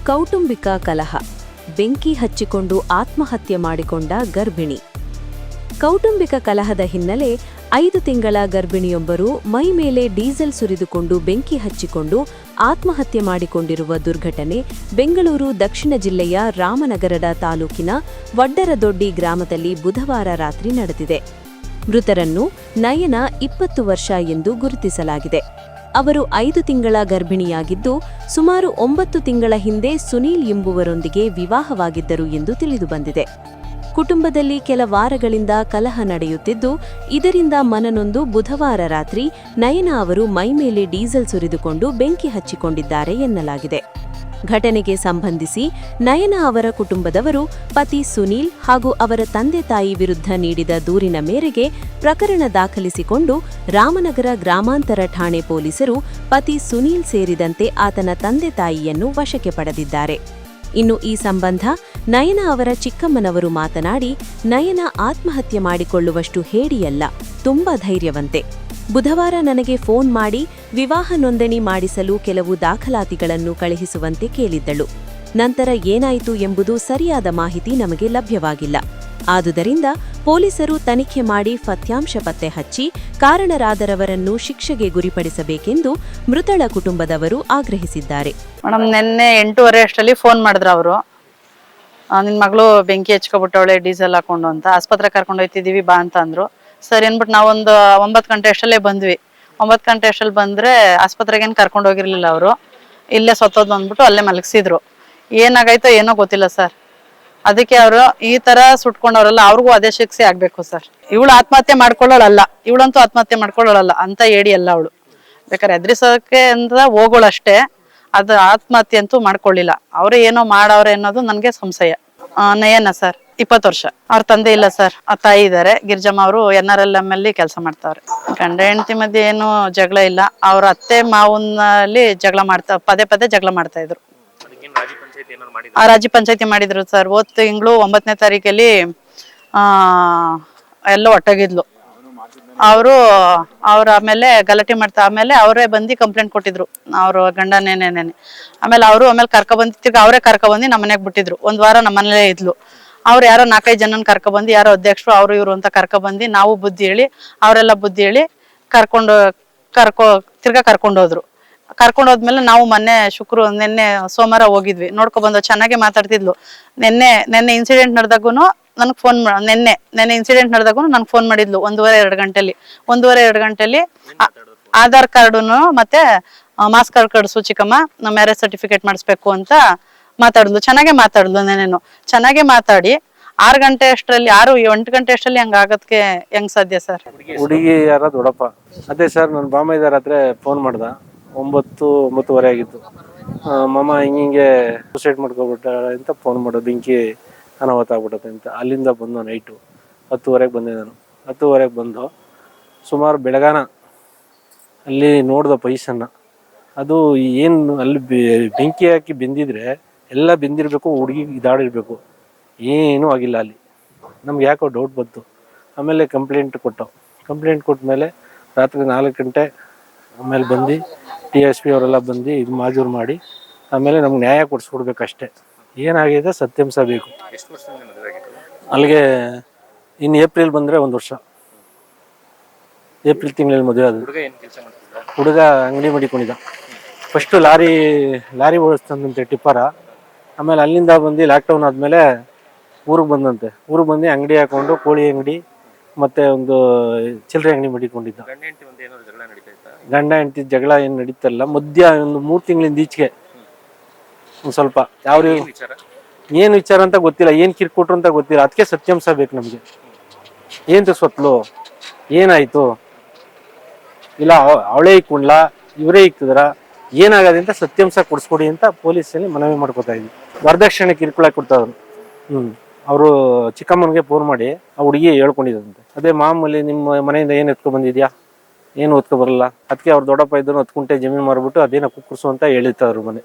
ಕೌಟುಂಬಿಕ ಕಲಹ, ಬೆಂಕಿ ಹಚ್ಚಿಕೊಂಡು ಆತ್ಮಹತ್ಯೆ ಮಾಡಿಕೊಂಡ ಗರ್ಭಿಣಿ. ಕೌಟುಂಬಿಕ ಕಲಹದ ಹಿನ್ನೆಲೆ 5 ತಿಂಗಳ ಗರ್ಭಿಣಿಯೊಬ್ಬರು ಮೈ ಮೇಲೆ ಡೀಸೆಲ್ ಸುರಿದುಕೊಂಡು ಬೆಂಕಿ ಹಚ್ಚಿಕೊಂಡು ಆತ್ಮಹತ್ಯೆ ಮಾಡಿಕೊಂಡಿರುವ ದುರ್ಘಟನೆ ಬೆಂಗಳೂರು ದಕ್ಷಿಣ ಜಿಲ್ಲೆಯ ರಾಮನಗರದ ತಾಲೂಕಿನ ವಡ್ಡರದೊಡ್ಡಿ ಗ್ರಾಮದಲ್ಲಿ ಬುಧವಾರ ರಾತ್ರಿ ನಡೆದಿದೆ. ಮೃತರನ್ನು ನಯನ 20 ವರ್ಷ ಎಂದು ಗುರುತಿಸಲಾಗಿದೆ. ಅವರು 5 ತಿಂಗಳ ಗರ್ಭಿಣಿಯಾಗಿದ್ದು, ಸುಮಾರು 9 ತಿಂಗಳ ಹಿಂದೆ ಸುನೀಲ್ ಎಂಬುವರೊಂದಿಗೆ ವಿವಾಹವಾಗಿದ್ದರು ಎಂದು ತಿಳಿದುಬಂದಿದೆ. ಕುಟುಂಬದಲ್ಲಿ ಕೆಲ ವಾರಗಳಿಂದ ಕಲಹ ನಡೆಯುತ್ತಿದ್ದು, ಇದರಿಂದ ಮನನೊಂದು ಬುಧವಾರ ರಾತ್ರಿ ನಯನ ಅವರು ಮೈಮೇಲೆ ಡೀಸೆಲ್ ಸುರಿದುಕೊಂಡು ಬೆಂಕಿ ಹಚ್ಚಿಕೊಂಡಿದ್ದಾರೆ ಎನ್ನಲಾಗಿದೆ. ಘಟನೆಗೆ ಸಂಬಂಧಿಸಿ ನಯನ ಅವರ ಕುಟುಂಬದವರು ಪತಿ ಸುನೀಲ್ ಹಾಗೂ ಅವರ ತಂದೆ ತಾಯಿ ವಿರುದ್ಧ ನೀಡಿದ ದೂರಿನ ಮೇರೆಗೆ ಪ್ರಕರಣ ದಾಖಲಿಸಿಕೊಂಡು ರಾಮನಗರ ಗ್ರಾಮಾಂತರ ಠಾಣೆ ಪೊಲೀಸರು ಪತಿ ಸುನೀಲ್ ಸೇರಿದಂತೆ ಆತನ ತಂದೆ ತಾಯಿಯನ್ನು ವಶಕ್ಕೆ ಪಡೆದಿದ್ದಾರೆ. ಇನ್ನು ಈ ಸಂಬಂಧ ನಯನ ಅವರ ಚಿಕ್ಕಮ್ಮನವರು ಮಾತನಾಡಿ, ನಯನ ಆತ್ಮಹತ್ಯೆ ಮಾಡಿಕೊಳ್ಳುವಷ್ಟು ಹೇಡಿಯಲ್ಲ, ತುಂಬಾ ಧೈರ್ಯವಂತೆ. ಬುಧವಾರ ನನಗೆ ಫೋನ್ ಮಾಡಿ ವಿವಾಹ ನೋಂದಣಿ ಮಾಡಿಸಲು ಕೆಲವು ದಾಖಲಾತಿಗಳನ್ನು ಕಳುಹಿಸುವಂತೆ ಕೇಳಿದ್ದಳು. ನಂತರ ಏನಾಯಿತು ಎಂಬುದು ಸರಿಯಾದ ಮಾಹಿತಿ ನಮಗೆ ಲಭ್ಯವಾಗಿಲ್ಲ. ಆದುದರಿಂದ ಪೊಲೀಸರು ತನಿಖೆ ಮಾಡಿ ಸತ್ಯಾಂಶ ಪತ್ತೆ ಹಚ್ಚಿ ಕಾರಣರಾದರವರನ್ನು ಶಿಕ್ಷೆಗೆ ಗುರಿಪಡಿಸಬೇಕೆಂದು ಮೃತಳ ಕುಟುಂಬದವರು ಆಗ್ರಹಿಸಿದ್ದಾರೆ. ಮೇಡಮ್, ನಿನ್ನೆ 8:30 ಅಷ್ಟರಲ್ಲಿ ಫೋನ್ ಮಾಡಿದ್ರು ಅವರು. ನಿನ್ ಮಗಳು ಬೆಂಕಿ ಹಚ್ಕೊಬಿಟ್ಟವಳೆ ಡೀಸೆಲ್ ಹಾಕೊಂಡು ಅಂತ, ಆಸ್ಪತ್ರೆ ಕರ್ಕೊಂಡು ಹೋಯ್ತಿದೀವಿ ಬಾ ಅಂತ ಅಂದ್ರು. ಸರಿ ಅನ್ಬಿಟ್ಟು ನಾವೊಂದು 9 ಗಂಟೆ ಅಷ್ಟಲ್ಲೇ ಬಂದ್ವಿ. 9 ಗಂಟೆ ಅಷ್ಟಲ್ಲಿ ಬಂದ್ರೆ ಆಸ್ಪತ್ರೆಗೇನು ಕರ್ಕೊಂಡು ಹೋಗಿರ್ಲಿಲ್ಲ ಅವರು. ಇಲ್ಲೇ ಸತ್ತೋದು ಅಂದ್ಬಿಟ್ಟು ಅಲ್ಲೇ ಮಲಗಿಸಿದ್ರು. ಏನಾಗೈತೋ ಏನೋ ಗೊತ್ತಿಲ್ಲ ಸರ್. ಅದಕ್ಕೆ ಅವರು ಈ ತರ ಸುಟ್ಕೊಂಡವ್ರಲ್ಲ, ಅವ್ರಿಗೂ ಅದೇ ಶಿಕ್ಷೆ ಆಗ್ಬೇಕು ಸರ್. ಇವಳು ಆತ್ಮಹತ್ಯೆ ಮಾಡ್ಕೊಳ್ಳೋಳಲ್ಲ, ಇವಳಂತೂ ಆತ್ಮಹತ್ಯೆ ಮಾಡ್ಕೊಳ್ಳೋಳಲ್ಲ ಅಂತ ಹೇಳಿ ಅಲ್ಲ ಅವಳು. ಬೇಕಾದ್ರೆ ಎದ್ರಿಸೋಕೆ ಅಂತ ಹೋಗೋಳಷ್ಟೇ, ಅದು ಆತ್ಮಹತ್ಯೆ ಅಂತೂ ಮಾಡ್ಕೊಳ್ಳಿಲ್ಲ. ಅವ್ರು ಏನೋ ಮಾಡವ್ರೆ ಅನ್ನೋದು ನನ್ಗೆ ಸಂಶಯ. ನಯನ ಸರ್, 20 ವರ್ಷ. ಅವ್ರ ತಂದೆ ಇಲ್ಲ ಸರ್, ಆ ತಾಯಿ ಇದಾರೆ. ಗಿರ್ಜಮ್ಮ ಅವರು NRLM ಅಲ್ಲಿ ಕೆಲಸ ಮಾಡ್ತಾವ್ರೆ. ಗಂಡ ಹೆಂಡತಿ ಮಧ್ಯೆ ಏನು ಜಗಳ ಇಲ್ಲ. ಅವ್ರ ಅತ್ತೆ ಮಾವನಲ್ಲಿ ಜಗಳ ಪದೇ ಪದೇ ಜಗಳ ಮಾಡ್ತಾ ಇದ್ರು. ರಾಜ್ಯ ಪಂಚಾಯತಿ ಮಾಡಿದ್ರು ಸರ್. ಹೋದ ತಿಂಗಳು 9ನೇ ತಾರೀಕಲ್ಲಿ ಎಲ್ಲ ಒಟ್ಟಾಗಿದ್ಲು. ಅವ್ರ ಆಮೇಲೆ ಗಲಾಟೆ ಮಾಡ್ತಾ ಆಮೇಲೆ ಅವರೇ ಬಂದು ಕಂಪ್ಲೇಂಟ್ ಕೊಟ್ಟಿದ್ರು ಅವ್ರ ಗಂಡನೇನೇನೆ. ಆಮೇಲೆ ಕರ್ಕೊಬಂದು ತಿರ್ಗಿ ಅವರೇ ಕರ್ಕೊಬಂದು ನಮ್ಮ ಮನೆಗೆ ಬಿಟ್ಟಿದ್ರು. 1 ವಾರ ನಮ್ಮ ಮನೇಲೇ ಇದ್ಲು. ಅವ್ರು ಯಾರೋ 4-5 ಜನನ ಕರ್ಕೊಬಂದು, ಯಾರೋ ಅಧ್ಯಕ್ಷರು ಅವರು ಇವರು ಅಂತ ಕರ್ಕೊಬಂದು, ನಾವು ಬುದ್ಧಿ ಹೇಳಿ ಅವರೆಲ್ಲ ಬುದ್ಧಿ ಹೇಳಿ ತಿರ್ಗಾ ಕರ್ಕೊಂಡೋದ್ರು. ಕರ್ಕೊಂಡೋದ್ಮೇಲೆ ನಾವು ನಿನ್ನೆ ಸೋಮವಾರ ಹೋಗಿದ್ವಿ, ನೋಡ್ಕೊಬಂದು. ಚೆನ್ನಾಗೆ ಮಾತಾಡ್ತಿದ್ಲು. ನೆನ್ನೆ ಇನ್ಸಿಡೆಂಟ್ ನಡೆದಾಗೂ ನನಗೆ ಫೋನ್ ನೆನ್ನೆ ಇನ್ಸಿಡೆಂಟ್ ನಡೆದಾಗೂ ನನ್ಗೆ ಫೋನ್ ಮಾಡಿದ್ಲು 1:30-2 ಗಂಟೆಲಿ. ಆಧಾರ್ ಕಾರ್ಡುನು ಮತ್ತೆ ಮಾಸ್ ಕಾರ್ಡ್ ಕಳ್ಸು ಚಿಕ್ಕಮ್ಮ, ನಮ್ಮ ಮ್ಯಾರೇಜ್ ಸರ್ಟಿಫಿಕೇಟ್ ಮಾಡಿಸ್ಬೇಕು ಅಂತ ಮಾತಾಡಿದ್ಲು. ಚೆನ್ನಾಗೆ ಮಾತಾಡಿದ್ಲು. ನೆನ್ನೆನು ಚೆನ್ನಾಗೆ ಮಾತಾಡಿ 6 ಗಂಟೆ ಅಷ್ಟರಲ್ಲಿ 8 ಗಂಟೆ ಅಷ್ಟರಲ್ಲಿ ಹಂಗ ಆಗದಕ್ಕೆ ಹೆಂಗ್ ಸಾಧ್ಯ ಸರ್? ಹುಡುಗಿ ಯಾರ ದೊಡ್ಡಪ್ಪ ಅದೇ ಸರ್. ನನ್ನ ಬಾಮ ಇದಾರ ಹತ್ರ ಫೋನ್ ಮಾಡ್ದ. 9-9:30 ಆಗಿತ್ತು. ಮಾಮ ಹಿಂಗೆ ಸೂಸೈಡ್ ಮಾಡ್ಕೊಬಿಟ್ಟ ಅಂತ ಫೋನ್ ಮಾಡೋದು, ಬೆಂಕಿ ಅನಾಹುತ ಆಗ್ಬಿಟ್ಟತೆ ಅಂತ. ಅಲ್ಲಿಂದ ಬಂದು ನೈಟು 10:30ಗೆ ಬಂದೆ ನಾನು. 10:30ಗೆ ಬಂದು ಸುಮಾರು ಬೆಳಗಾನ ಅಲ್ಲಿ ನೋಡ್ದ ಪೈಸನ್ನ. ಅದು ಏನು ಅಲ್ಲಿ ಬೆಂಕಿ ಹಾಕಿ ಬೆಂದಿದ್ರೆ ಎಲ್ಲ ಬೆಂದಿರಬೇಕು, ಹುಡುಗಿ ಇದಾಡಿರ್ಬೇಕು. ಏನೂ ಆಗಿಲ್ಲ ಅಲ್ಲಿ. ನಮ್ಗೆ ಯಾಕೋ ಡೌಟ್ ಬಂತು. ಆಮೇಲೆ ಕಂಪ್ಲೇಂಟ್ ಕೊಟ್ಟ ಮೇಲೆ ರಾತ್ರಿ 4 ಗಂಟೆ ಆಮೇಲೆ ಬಂದು TSP ಅವರೆಲ್ಲ ಬಂದು ಇದು ಮಾಜೂರು ಮಾಡಿ ಆಮೇಲೆ ನಮ್ಗೆ ನ್ಯಾಯ ಕೊಡಿಸ್ಕೊಡ್ಬೇಕಷ್ಟೇ. ಏನಾಗಿದೆ ಸತ್ಯಾಂಶ ಬೇಕು. ಅಲ್ಲಿಗೆ ಇನ್ನು ಏಪ್ರಿಲ್ ಬಂದರೆ 1 ವರ್ಷ. ಏಪ್ರಿಲ್ ತಿಂಗಳಲ್ಲಿ ಮದುವೆ ಅದು. ಹುಡುಗ ಅಂಗಡಿ ಮಾಡಿಕೊಂಡಿದ್ದ. ಫಸ್ಟು ಲಾರಿ ಓಡಿಸ್ತಂತೆ, ಟಿಪ್ಪರ. ಆಮೇಲೆ ಅಲ್ಲಿಂದ ಬಂದು ಲಾಕ್ಡೌನ್ ಆದಮೇಲೆ ಊರಿಗೆ ಬಂದಂತೆ. ಊರಿಗೆ ಬಂದು ಅಂಗಡಿ ಹಾಕೊಂಡು, ಕೋಳಿ ಅಂಗಡಿ ಮತ್ತೆ ಒಂದು ಚಿಲ್ಲರೆ ಅಂಗಡಿ ಮಾಡಿಕೊಂಡಿದ್ದ. ಗಂಡ ಹೆಂಡತಿ ಜಗಳ ಏನು ನಡೀತಲ್ಲ, ಮಧ್ಯ ಒಂದು 3 ತಿಂಗಳಿಂದ ಈಚೆಗೆ ಒಂದು ಸ್ವಲ್ಪ ಏನು ವಿಚಾರ ಅಂತ ಗೊತ್ತಿಲ್ಲ, ಏನು ಕಿರ್ಕೊಟ್ರು ಅಂತ ಗೊತ್ತಿಲ್ಲ. ಅದಕ್ಕೆ ಸತ್ಯಾಂಶ ಬೇಕು ನಮಗೆ. ಏನು ಸ್ವತ್ಲು, ಏನಾಯ್ತು, ಇಲ್ಲ ಅವಳೇ ಇಕ್ಕೊಂಡ್ಲ, ಇವರೇ ಇಕ್ಕಿದ್ರ, ಏನಾಗದೆ ಅಂತ ಸತ್ಯಾಂಶ ಕೊಡಿಸ್ಕೊಡಿ ಅಂತ ಪೊಲೀಸಲ್ಲಿ ಮನವಿ ಮಾಡ್ಕೊತಾ ಇದ್ವಿ. ವರದಕ್ಷಿಣೆ ಕಿರ್ಕೊಳಕ್ ಕೊಡ್ತಾವ್ರು. ಅವರು ಚಿಕ್ಕಮ್ಮನಿಗೆ ಫೋನ್ ಮಾಡಿ ಆ ಹುಡುಗಿ ಹೇಳ್ಕೊಂಡಿದ್ದಂತೆ. ಅದೇ ಮಾಮೂಲಿ ನಿಮ್ಮ ಮನೆಯಿಂದ ಏನು ಎತ್ಕೊ ಬಂದಿದ್ಯಾ, ಏನು ಹೊತ್ಕೊ ಬರಲ್ಲ. ಅದಕ್ಕೆ ಅವ್ರ ದೊಡ್ಡಪ್ಪ ಇದ್ದನ್ನು 10 ಗುಂಟೆ ಜಮೀನು ಮಾರ್ಬಿಟ್ಟು ಅದೇನೋ ಕುಕ್ಕರ್ಸು ಅಂತ ಹೇಳಿರ್ತಾವ್ರು ಮನೆ.